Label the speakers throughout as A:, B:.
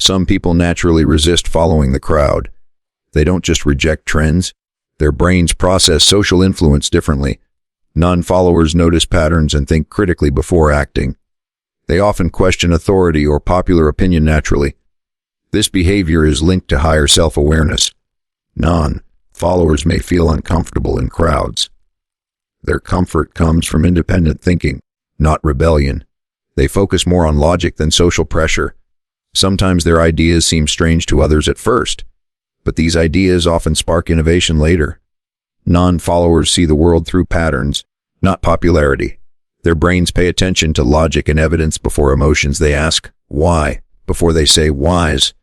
A: Some people naturally resist following the crowd. They don't just reject trends. Their brains process social influence differently. Non-followers notice patterns and think critically before acting. They often question authority or popular opinion naturally. This behavior is linked to higher self-awareness. Non-followers may feel uncomfortable in crowds. Their comfort comes from independent thinking, not rebellion. They focus more on logic than social pressure. Sometimes their ideas seem strange to others at first, but these ideas often spark innovation later. Non-followers see the world through patterns, not popularity. Their brains pay attention to logic and evidence before emotions. They ask, why, before they say whys.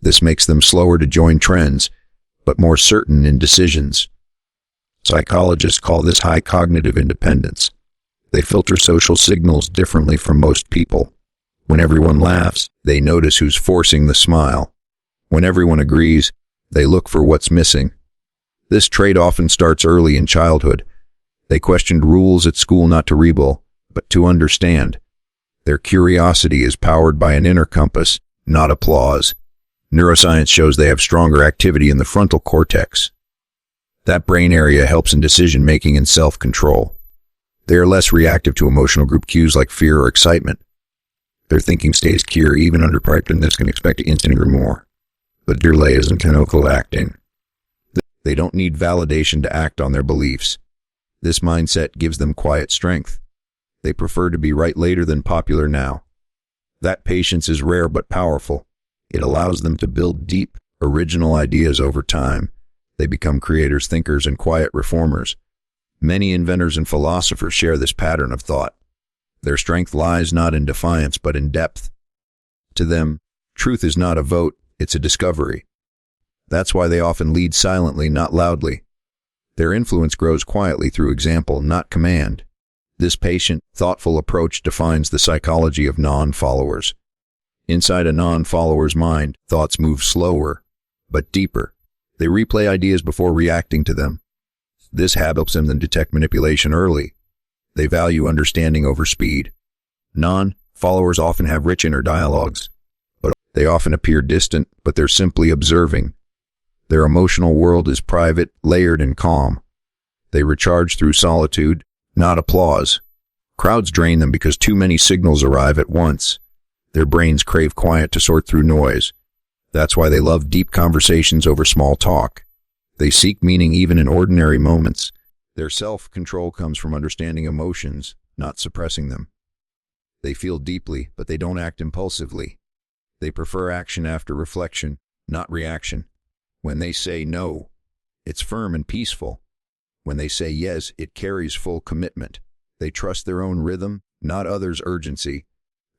A: This makes them slower to join trends, but more certain in decisions. Psychologists call this high cognitive independence. They filter social signals differently from most people. When everyone laughs, they notice who's forcing the smile. When everyone agrees, they look for what's missing. This trait often starts early in childhood. They questioned rules at school not to rebel, but to understand. Their curiosity is powered by an inner compass, not applause. Neuroscience shows they have stronger activity in the frontal cortex. That brain area helps in decision-making and self-control. They are less reactive to emotional group cues like fear or excitement. Their thinking stays clear even under pressure, and this can expect instant or more. But delay isn't chemical acting. They don't need validation to act on their beliefs. This mindset gives them quiet strength. They prefer to be right later than popular now. That patience is rare but powerful. It allows them to build deep, original ideas over time. They become creators, thinkers, and quiet reformers. Many inventors and philosophers share this pattern of thought. Their strength lies not in defiance but in depth. To them, truth is not a vote, it's a discovery. That's why they often lead silently, not loudly. Their influence grows quietly through example, not command. This patient, thoughtful approach defines the psychology of non-followers. Inside a non-follower's mind, thoughts move slower, but deeper. They replay ideas before reacting to them. This habit helps them detect manipulation early. They value understanding over speed. Non-followers often have rich inner dialogues, but they often appear distant, but they're simply observing. Their emotional world is private, layered, and calm. They recharge through solitude, not applause. Crowds drain them because too many signals arrive at once. Their brains crave quiet to sort through noise. That's why they love deep conversations over small talk. They seek meaning even in ordinary moments. Their self-control comes from understanding emotions, not suppressing them. They feel deeply, but they don't act impulsively. They prefer action after reflection, not reaction. When they say no, it's firm and peaceful. When they say yes, it carries full commitment. They trust their own rhythm, not others' urgency.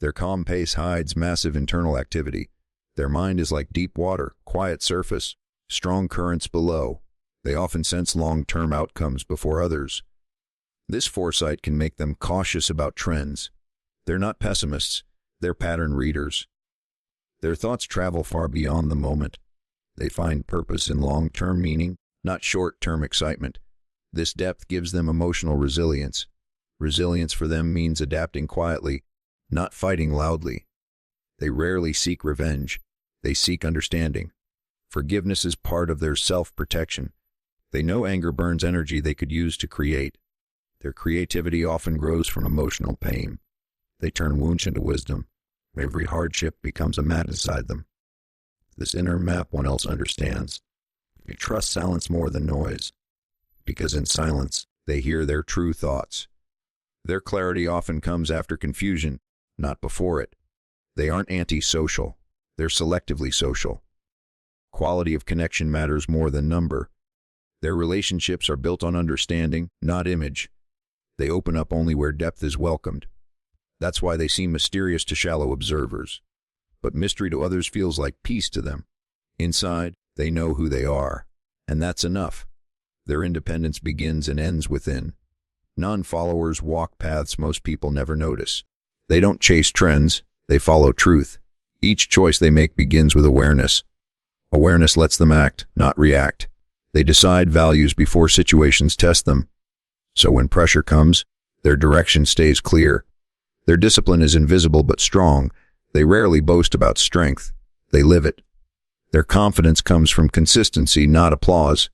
A: Their calm pace hides massive internal activity. Their mind is like deep water, quiet surface, strong currents below. They often sense long-term outcomes before others. This foresight can make them cautious about trends. They're not pessimists, they're pattern readers. Their thoughts travel far beyond the moment. They find purpose in long-term meaning, not short-term excitement. This depth gives them emotional resilience. Resilience for them means adapting quietly, not fighting loudly. They rarely seek revenge. They seek understanding. Forgiveness is part of their self-protection. They know anger burns energy they could use to create. Their creativity often grows from emotional pain. They turn wounds into wisdom. Every hardship becomes a map inside them. This inner map one else understands. They trust silence more than noise, because in silence, they hear their true thoughts. Their clarity often comes after confusion, not before it. They aren't anti-social. They're selectively social. Quality of connection matters more than number. Their relationships are built on understanding, not image. They open up only where depth is welcomed. That's why they seem mysterious to shallow observers. But mystery to others feels like peace to them. Inside, they know who they are, and that's enough. Their independence begins and ends within. Non-followers walk paths most people never notice. They don't chase trends, they follow truth. Each choice they make begins with awareness. Awareness lets them act, not react. They decide values before situations test them. So when pressure comes, their direction stays clear. Their discipline is invisible but strong. They rarely boast about strength. they live it. Their confidence comes from consistency, not applause.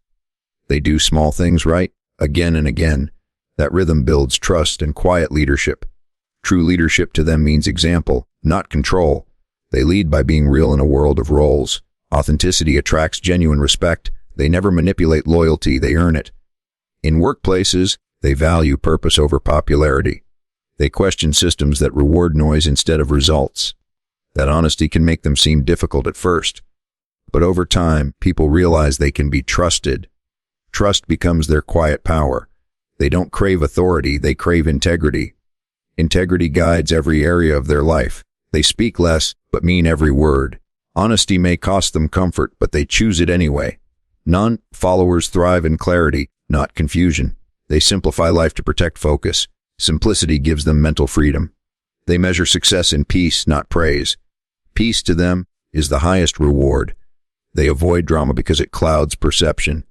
A: They do small things right, again and again. That rhythm builds trust and quiet leadership. True leadership to them means example, not control. They lead by being real in a world of roles. Authenticity attracts genuine respect. They never manipulate loyalty, they earn it. In workplaces, they value purpose over popularity. They question systems that reward noise instead of results. That honesty can make them seem difficult at first. But over time, people realize they can be trusted. Trust becomes their quiet power. They don't crave authority, they crave integrity. Integrity guides every area of their life. They speak less, but mean every word. Honesty may cost them comfort, but they choose it anyway. Non-followers thrive in clarity, not confusion. They simplify life to protect focus. Simplicity gives them mental freedom. They measure success in peace, not praise. Peace to them is the highest reward. They avoid drama because it clouds perception.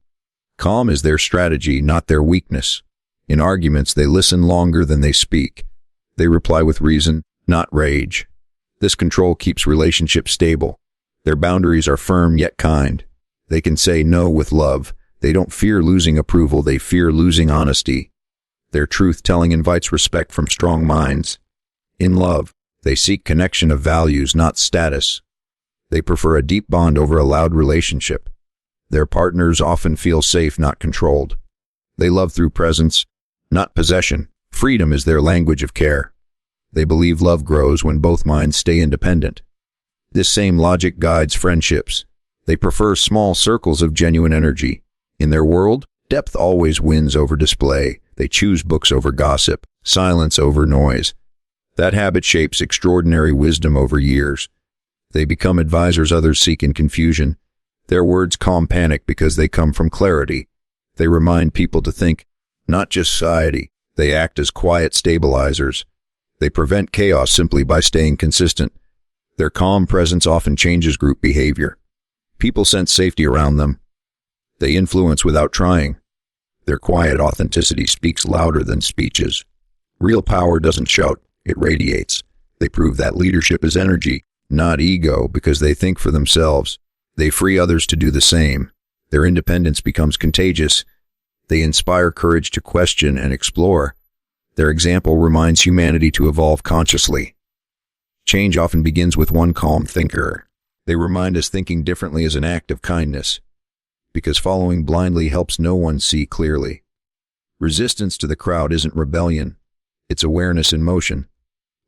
A: Calm is their strategy, not their weakness. In arguments, they listen longer than they speak. They reply with reason, not rage. This control keeps relationships stable. Their boundaries are firm yet kind. They can say no with love. They don't fear losing approval, they fear losing honesty. Their truth-telling invites respect from strong minds. In love, they seek connection of values, not status. They prefer a deep bond over a loud relationship. Their partners often feel safe, not controlled. They love through presence, not possession. Freedom is their language of care. They believe love grows when both minds stay independent. This same logic guides friendships. They prefer small circles of genuine energy. In their world, depth always wins over display. They choose books over gossip, silence over noise. That habit shapes extraordinary wisdom over years. They become advisors others seek in confusion. Their words calm panic because they come from clarity. They remind people to think, not just society. They act as quiet stabilizers. They prevent chaos simply by staying consistent. Their calm presence often changes group behavior. People sense safety around them. They influence without trying. Their quiet authenticity speaks louder than speeches. Real power doesn't shout, it radiates. They prove that leadership is energy, not ego, because they think for themselves. They free others to do the same. Their independence becomes contagious. They inspire courage to question and explore. Their example reminds humanity to evolve consciously. Change often begins with one calm thinker. They remind us thinking differently is an act of kindness, because following blindly helps no one see clearly. Resistance to the crowd isn't rebellion, it's awareness in motion.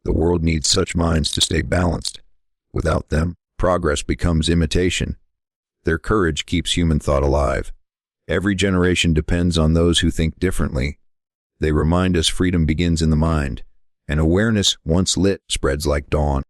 A: The world needs such minds to stay balanced. Without them, progress becomes imitation. Their courage keeps human thought alive. Every generation depends on those who think differently. They remind us freedom begins in the mind, and awareness, once lit, spreads like dawn.